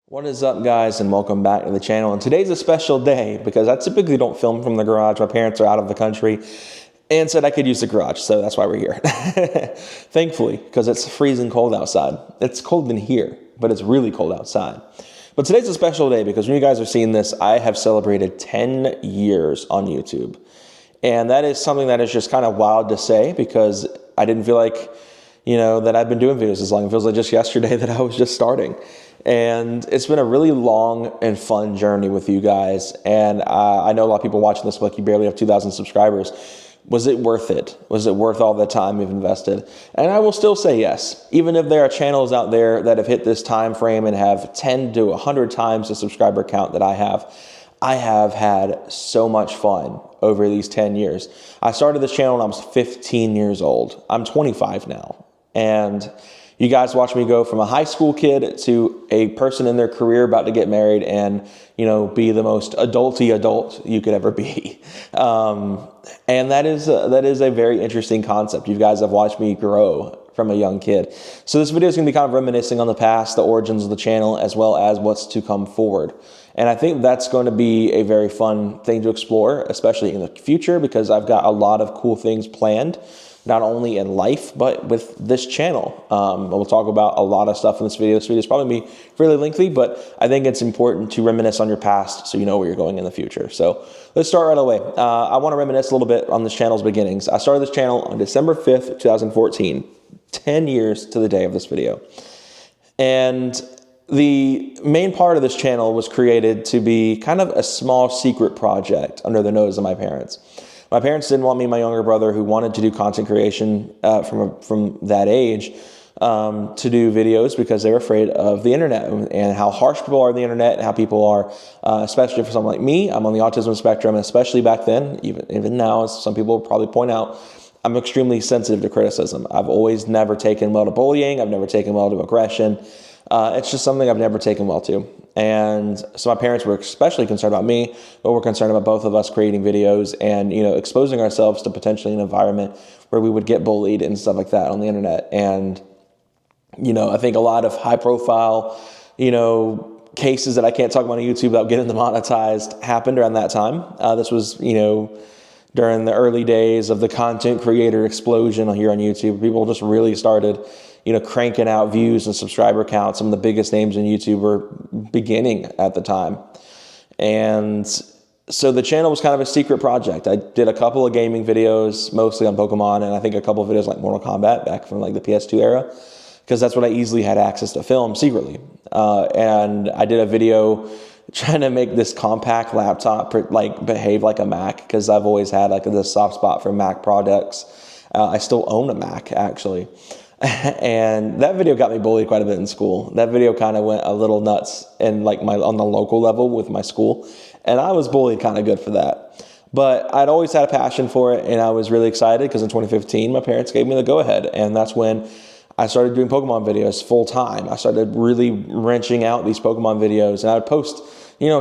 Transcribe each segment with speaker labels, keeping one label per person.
Speaker 1: What is up, guys, and welcome back to the channel. And today's a special day because I typically don't film from the garage. My parents are out of the country and said I could use the garage, so that's why we're here. Thankfully, because it's freezing cold outside. It's cold in here, but it's really cold outside. But today's a special day because when you guys are seeing this, I have celebrated 10 years on YouTube. And that is something that is just kind of wild to say because I didn't feel like, that I've been doing videos as long. It feels like just yesterday that I was just starting. And it's been a really long and fun journey with you guys. And I know a lot of people watching this, like, you barely have 2,000 subscribers. Was it worth it? Was it worth all the time you've invested? And I will still say yes. Even if there are channels out there that have hit this time frame and have 10 to 100 times the subscriber count that I have had so much fun over these 10 years. I started this channel when I was 15 years old. I'm 25 now. And you guys watch me go from a high school kid to a person in their career about to get married and, be the most adulty adult you could ever be. And that is a very interesting concept. You guys have watched me grow from a young kid. So this video is going to be kind of reminiscing on the past, the origins of the channel, as well as what's to come forward. And I think that's going to be a very fun thing to explore, especially in the future, because I've got a lot of cool things planned, not only in life, but with this channel. We'll talk about a lot of stuff in this video. This video is probably be fairly lengthy, but I think it's important to reminisce on your past so you know where you're going in the future. So let's start right away. I want to reminisce a little bit on this channel's beginnings. I started this channel on December 5th, 2014, 10 years to the day of this video. And the main part of this channel was created to be kind of a small secret project under the nose of my parents. My parents didn't want me and my younger brother, who wanted to do content creation from that age, to do videos because they were afraid of the internet and how harsh people are on the internet and how people are, especially for someone like me. I'm on the autism spectrum, and especially back then, even now, as some people probably point out, I'm extremely sensitive to criticism. I've always never taken well to bullying. I've never taken well to aggression. It's just something I've never taken well to. And so my parents were especially concerned about me, but were concerned about both of us creating videos and, exposing ourselves to potentially an environment where we would get bullied and stuff like that on the internet. And, I think a lot of high profile, cases that I can't talk about on YouTube without getting demonetized happened around that time. This was, during the early days of the content creator explosion here on YouTube. People just really started, cranking out views and subscriber counts. Some of the biggest names in YouTube were beginning at the time. And so the channel was kind of a secret project. I did a couple of gaming videos, mostly on Pokemon, and I think a couple of videos like Mortal Kombat back from like the PS2 era, because that's what I easily had access to film secretly. And I did a video trying to make this compact laptop behave like a Mac, because I've always had this soft spot for Mac products. I still own a Mac, actually. And that video got me bullied quite a bit in school. That video kind of went a little nuts on the local level with my school. And I was bullied kind of good for that. But I'd always had a passion for it, and I was really excited because in 2015, my parents gave me the go-ahead. And that's when I started doing Pokemon videos full time. I started really wrenching out these Pokemon videos, and I would post,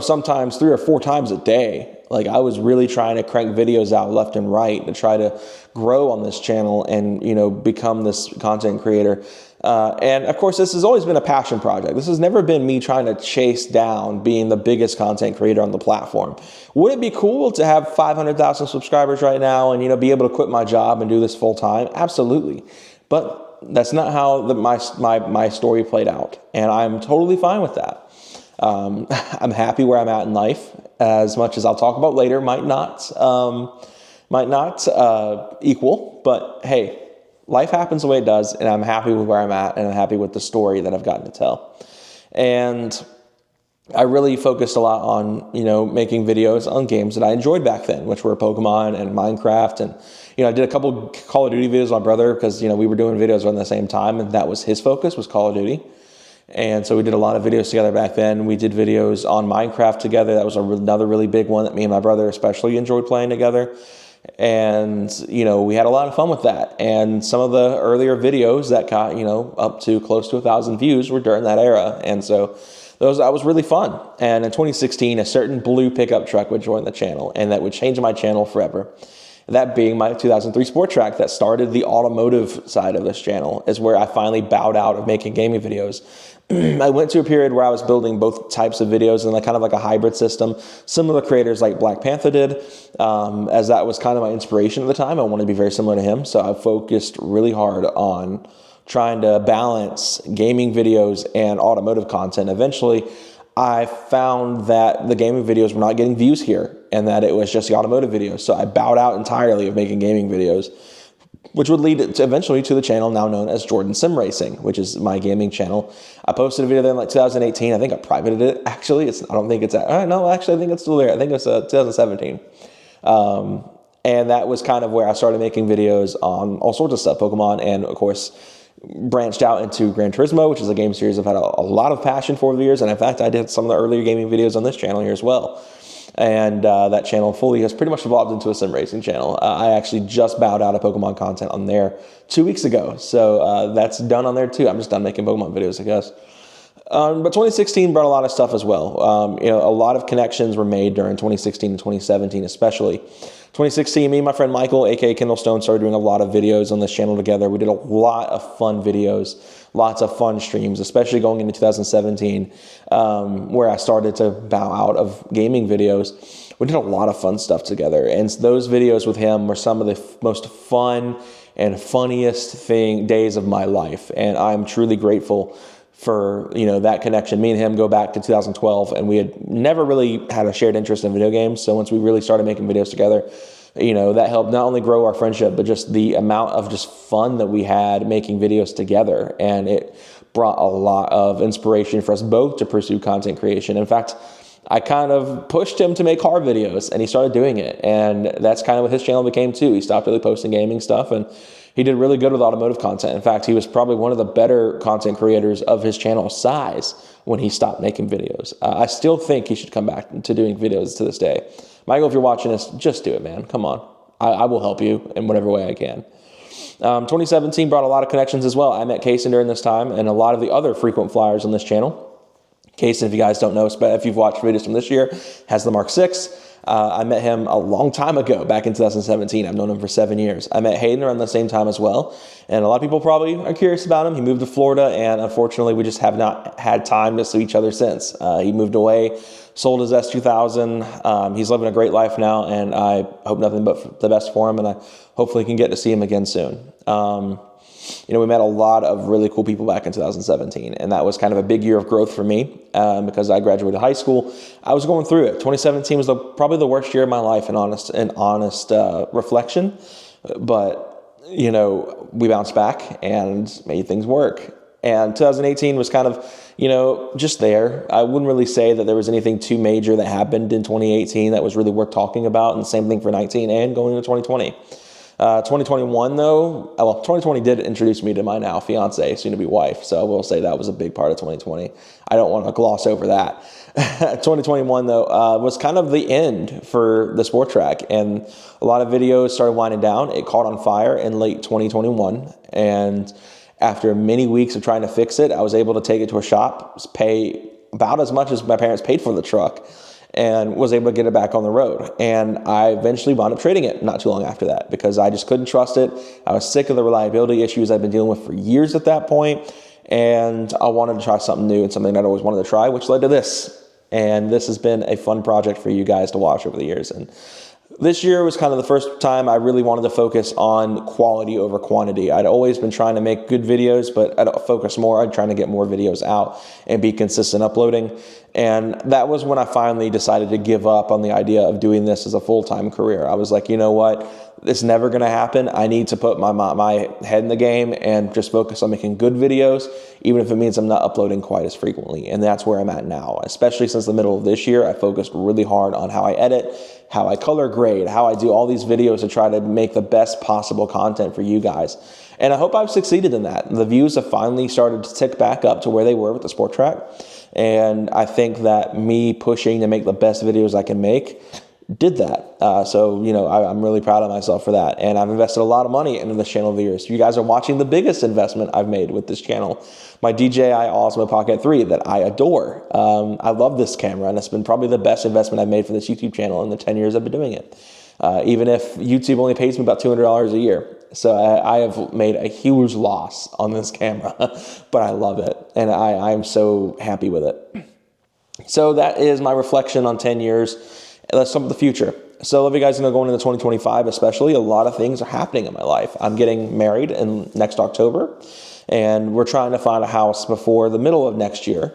Speaker 1: sometimes 3 or 4 times a day. Like, I was really trying to crank videos out left and right to try to grow on this channel and, become this content creator. And of course, this has always been a passion project. This has never been me trying to chase down being the biggest content creator on the platform. Would it be cool to have 500,000 subscribers right now and, be able to quit my job and do this full time? Absolutely. But that's not how my story played out. And I'm totally fine with that. I'm happy where I'm at in life, as much as I'll talk about later, might not equal, but hey, life happens the way it does, and I'm happy with where I'm at, and I'm happy with the story that I've gotten to tell. And I really focused a lot on, making videos on games that I enjoyed back then, which were Pokemon and Minecraft. And, I did a couple Call of Duty videos with my brother because, we were doing videos around the same time, and that was his focus, was Call of Duty. And so we did a lot of videos together back then. We did videos on Minecraft together. That was another really big one that me and my brother especially enjoyed playing together. And, we had a lot of fun with that. And some of the earlier videos that got, up to close to 1,000 views were during that era. And so that was really fun. And in 2016, a certain blue pickup truck would join the channel, and that would change my channel forever. That being my 2003 Sport Track that started the automotive side of this channel, is where I finally bowed out of making gaming videos. I went to a period where I was building both types of videos in kind of like a hybrid system, similar creators like Black Panther did, as that was kind of my inspiration at the time. I wanted to be very similar to him, so I focused really hard on trying to balance gaming videos and automotive content. Eventually, I found that the gaming videos were not getting views here and that it was just the automotive videos, so I bowed out entirely of making gaming videos, which would lead to eventually to the channel now known as Jordan Sim Racing, which is my gaming channel. I posted a video there in 2018. I think I privated it, actually. I don't think it's no, actually, I think it's still there. I think it's 2017. And that was kind of where I started making videos on all sorts of stuff, Pokemon, and of course, branched out into Gran Turismo, which is a game series I've had a lot of passion for over the years. And in fact, I did some of the earlier gaming videos on this channel here as well. And that channel fully has pretty much evolved into a sim racing channel. I actually just bowed out of Pokemon content on there 2 weeks ago. So that's done on there too. I'm just done making Pokemon videos, I guess. But 2016 brought a lot of stuff as well. A lot of connections were made during 2016 and 2017 especially. 2016, me and my friend Michael, aka Kendall Stone, started doing a lot of videos on this channel together. We did a lot of fun videos, lots of fun streams, especially going into 2017, where I started to bow out of gaming videos. We did a lot of fun stuff together, and those videos with him were some of the most fun and funniest days of my life, and I'm truly grateful for that connection. Me and him go back to 2012, and we had never really had a shared interest in video games. So once we really started making videos together, that helped not only grow our friendship, but just the amount of just fun that we had making videos together. And it brought a lot of inspiration for us both to pursue content creation. In fact, I kind of pushed him to make car videos, and he started doing it. And that's kind of what his channel became too. He stopped really posting gaming stuff, and he did really good with automotive content. In fact, he was probably one of the better content creators of his channel size when he stopped making videos. I still think he should come back to doing videos to this day. Michael, if you're watching this, just do it, man. Come on. I will help you in whatever way I can. 2017 brought a lot of connections as well. I met Kaysen during this time and a lot of the other frequent flyers on this channel. Kaysen, if you guys don't know, if you've watched videos from this year, has the Mark 6. I met him a long time ago, back in 2017. I've known him for 7 years. I met Hayden around the same time as well. And a lot of people probably are curious about him. He moved to Florida, and unfortunately, we just have not had time to see each other since. He moved away, sold his S2000. He's living a great life now, and I hope nothing but the best for him, and I hopefully can get to see him again soon. We met a lot of really cool people back in 2017, and that was kind of a big year of growth for me because I graduated high school. I was going through it. 2017 was probably the worst year of my life in honest reflection, but we bounced back and made things work. And 2018 was kind of, just there. I wouldn't really say that there was anything too major that happened in 2018 that was really worth talking about, and the same thing for 19 and going into 2020. 2021 though, 2020 did introduce me to my now fiance, soon to be wife. So I will say that was a big part of 2020. I don't want to gloss over that. 2021 though, was kind of the end for the Sport Track, and a lot of videos started winding down. It caught on fire in late 2021. And after many weeks of trying to fix it, I was able to take it to a shop, pay about as much as my parents paid for the truck, and was able to get it back on the road. And I eventually wound up trading it not too long after that because I just couldn't trust it. I was sick of the reliability issues I've been dealing with for years at that point, and I wanted to try something new and something that I always wanted to try, which led to this. And this has been a fun project for you guys to watch over the years. And this year was kind of the first time I really wanted to focus on quality over quantity. I'd always been trying to make good videos, but I'd focus more on trying to get more videos out and be consistent uploading. And that was when I finally decided to give up on the idea of doing this as a full-time career. I was like, you know what? It's never going to happen. I need to put my head in the game and just focus on making good videos, even if it means I'm not uploading quite as frequently. And that's where I'm at now. Especially since the middle of this year, I focused really hard on how I edit, how I color grade, how I do all these videos to try to make the best possible content for you guys. And I hope I've succeeded in that. The views have finally started to tick back up to where they were with the Sport Track. And I think that me pushing to make the best videos I can make did that. I'm really proud of myself for that. And I've invested a lot of money into this channel over the years. You guys are watching the biggest investment I've made with this channel, my DJI Osmo Pocket 3 that I adore. I love this camera, and it's been probably the best investment I've made for this YouTube channel in the 10 years I've been doing it. even if YouTube only pays me about $200 a year. So I have made a huge loss on this camera, but I love it, and I'm so happy with it. So that is my reflection on 10 years. Let's talk about the future. So I love you guys know going into 2025 especially, a lot of things are happening in my life. I'm getting married in next October, and we're trying to find a house before the middle of next year,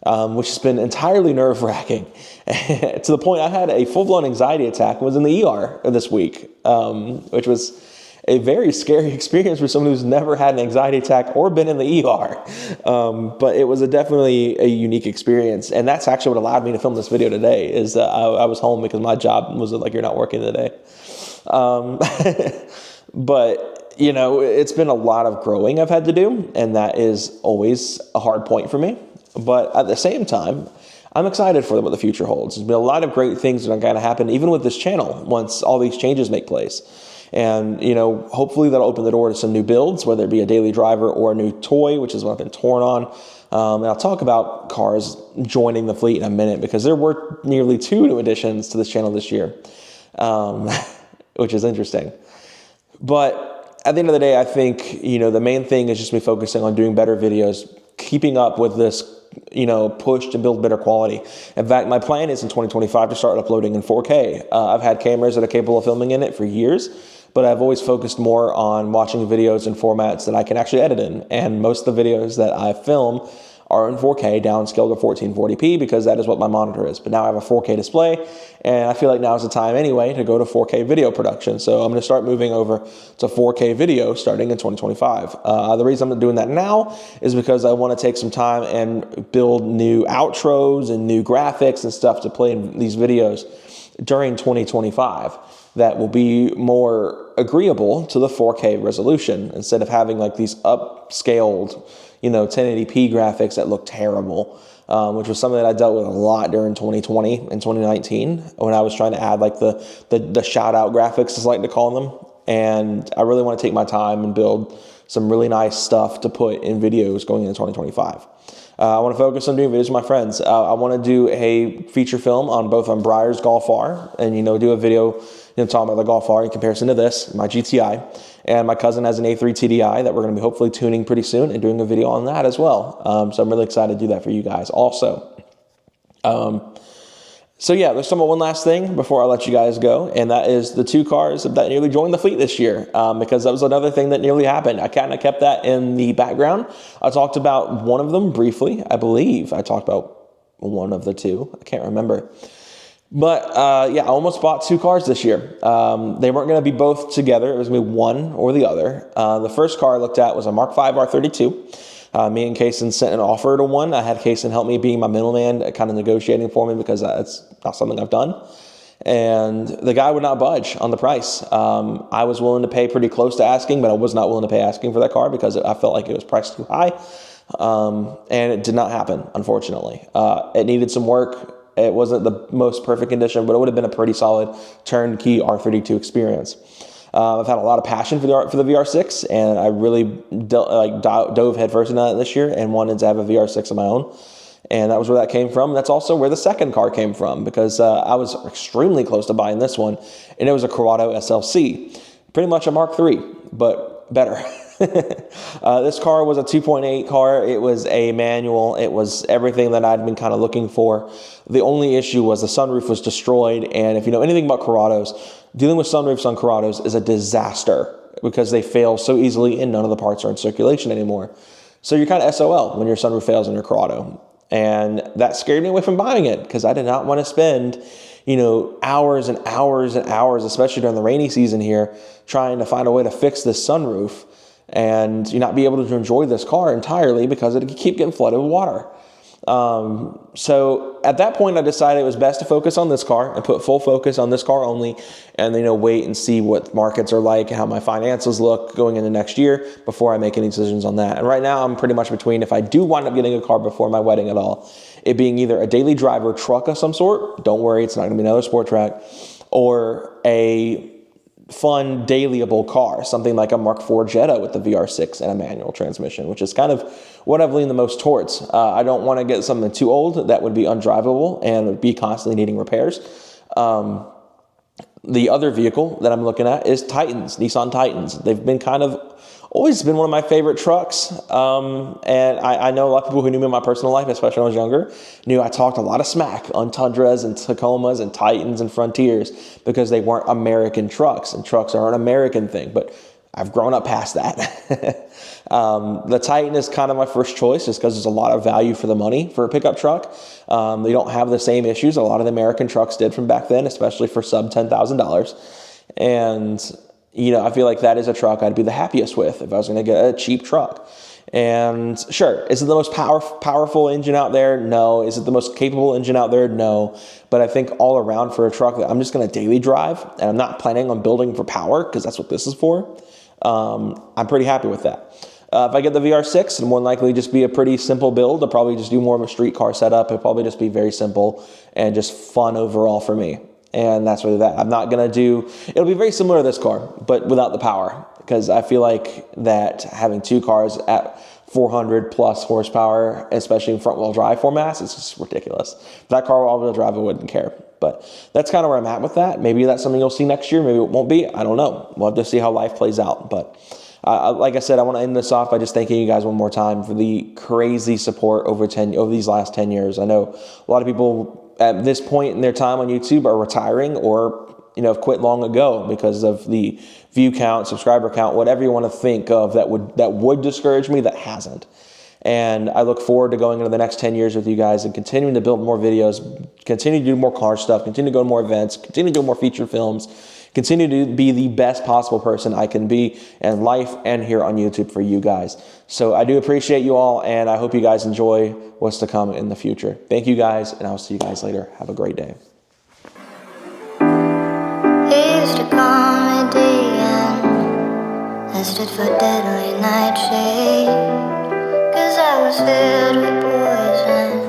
Speaker 1: which has been entirely nerve-wracking to the point I had a full-blown anxiety attack and was in the ER this week, which was a very scary experience for someone who's never had an anxiety attack or been in the ER. But it was definitely a unique experience. And that's actually what allowed me to film this video today, is that I was home because my job was like, you're not working today. But, you know, it's been a lot of growing I've had to do, and that is always a hard point for me. But at the same time, I'm excited for what the future holds. There's been a lot of great things that are going to happen, even with this channel, once all these changes make place. And, you know, hopefully that'll open the door to some new builds, whether it be a daily driver or a new toy, which is what I've been torn on. And I'll talk about cars joining the fleet in a minute, because there were nearly 2 new additions to this channel this year, which is interesting. But at the end of the day, I think, you know, the main thing is just me focusing on doing better videos, keeping up with this, you know, push to build better quality. In fact, my plan is in 2025 to start uploading in 4K. I've had cameras that are capable of filming in it for years, but I've always focused more on watching videos in formats that I can actually edit in. And most of the videos that I film are in 4K, downscaled to 1440p, because that is what my monitor is. But now I have a 4K display, and I feel like now is the time anyway to go to 4K video production. So I'm going to start moving over to 4K video starting in 2025. The reason I'm doing that now is because I want to take some time and build new outros and new graphics and stuff to play in these videos during 2025 that will be more agreeable to the 4K resolution, instead of having like these upscaled, you know, 1080p graphics that look terrible, which was something that I dealt with a lot during 2020 and 2019 when I was trying to add like the shout out graphics, as I like to call them. And I really want to take my time and build some really nice stuff to put in videos going into 2025. I want to focus on doing videos with my friends. I want to do a feature film on both on Breyer's Golf R, and, you know, do a video, you know, talking about the Golf R in comparison to this, my GTI. And my cousin has an A3 TDI that we're going to be hopefully tuning pretty soon and doing a video on that as well. So I'm really excited to do that for you guys also. So yeah, there's one last thing before I let you guys go, and that is the 2 cars that nearly joined the fleet this year, because that was another thing that nearly happened. I kind of kept that in the background. I talked about one of them briefly. I believe I talked about one of the 2. I can't remember. But yeah, I almost bought 2 cars this year. They weren't going to be both together. It was going to be one or the other. The first car I looked at was a Mark V R32. Me and Kaysen sent an offer to one. I had Kaysen help me being my middleman, kind of negotiating for me, because that's not something I've done. And the guy would not budge on the price. I was willing to pay pretty close to asking, but I was not willing to pay asking for that car because I felt like it was priced too high. And it did not happen, unfortunately. It needed some work. It wasn't the most perfect condition, but it would have been a pretty solid turnkey R32 experience. I've had a lot of passion for the VR6, and I really dove headfirst into that this year and wanted to have a VR6 of my own. And that was where that came from. That's also where the second car came from, because I was extremely close to buying this one, and it was a Corrado SLC. Pretty much a Mark III, but better. This car was a 2.8 car. It was a manual. It was everything that I'd been kind of looking for. The only issue was the sunroof was destroyed, and if you know anything about Corrados, dealing with sunroofs on Corrados is a disaster because they fail so easily and none of the parts are in circulation anymore. So you're kind of SOL when your sunroof fails in your Corrado. And that scared me away from buying it because I did not want to spend, you know, hours and hours and hours, especially during the rainy season here, trying to find a way to fix this sunroof and you not be able to enjoy this car entirely because it could keep getting flooded with water. So at that point, I decided it was best to focus on this car and put full focus on this car only, and you know, wait and see what markets are like, how my finances look going into next year before I make any decisions on that. And right now, I'm pretty much between, if I do wind up getting a car before my wedding at all, it being either a daily driver truck of some sort, don't worry, it's not going to be another sport track, or a fun dailyable car, something like a Mark IV Jetta with the VR6 and a manual transmission, which is kind of what I've leaned the most towards. I don't want to get something too old that would be undrivable and would be constantly needing repairs. The other vehicle that I'm looking at is Titans, Nissan Titans. They've been always been one of my favorite trucks. And I know a lot of people who knew me in my personal life, especially when I was younger, knew I talked a lot of smack on Tundras and Tacomas and Titans and Frontiers because they weren't American trucks, and trucks are an American thing. But I've grown up past that. The Titan is kind of my first choice just because there's a lot of value for the money for a pickup truck. They don't have the same issues a lot of the American trucks did from back then, especially for sub $10,000. And, you know, I feel like that is a truck I'd be the happiest with if I was going to get a cheap truck. And sure, is it the most powerful engine out there? No. Is it the most capable engine out there? No. But I think all around for a truck that I'm just going to daily drive, and I'm not planning on building for power because that's what this is for, I'm pretty happy with that. If I get the VR6, it'll more than likely just be a pretty simple build. I'll probably just do more of a street car setup. It'll probably just be very simple and just fun overall for me. And that's really that. I'm not going to do, it'll be very similar to this car, but without the power. Because I feel like that having two cars at 400 plus horsepower, especially in front wheel drive formats, is just ridiculous. If that car were all wheel drive, I wouldn't care. But that's kind of where I'm at with that. Maybe that's something you'll see next year. Maybe it won't be. I don't know. We'll have to see how life plays out. But like I said, I want to end this off by just thanking you guys one more time for the crazy support over these last 10 years. I know a lot of people at this point in their time on YouTube are retiring or, you know, have quit long ago because of the view count, subscriber count, whatever you want to think of that would discourage me, that hasn't. And I look forward to going into the next 10 years with you guys and continuing to build more videos, continue to do more car stuff, continue to go to more events, continue to do more feature films, continue to be the best possible person I can be in life and here on YouTube for you guys. So I do appreciate you all, and I hope you guys enjoy what's to come in the future. Thank you guys, and I'll see you guys later. Have a great day.
Speaker 2: He used to call me DN. I stood for deadly nightshade, 'cause I was filled with poison.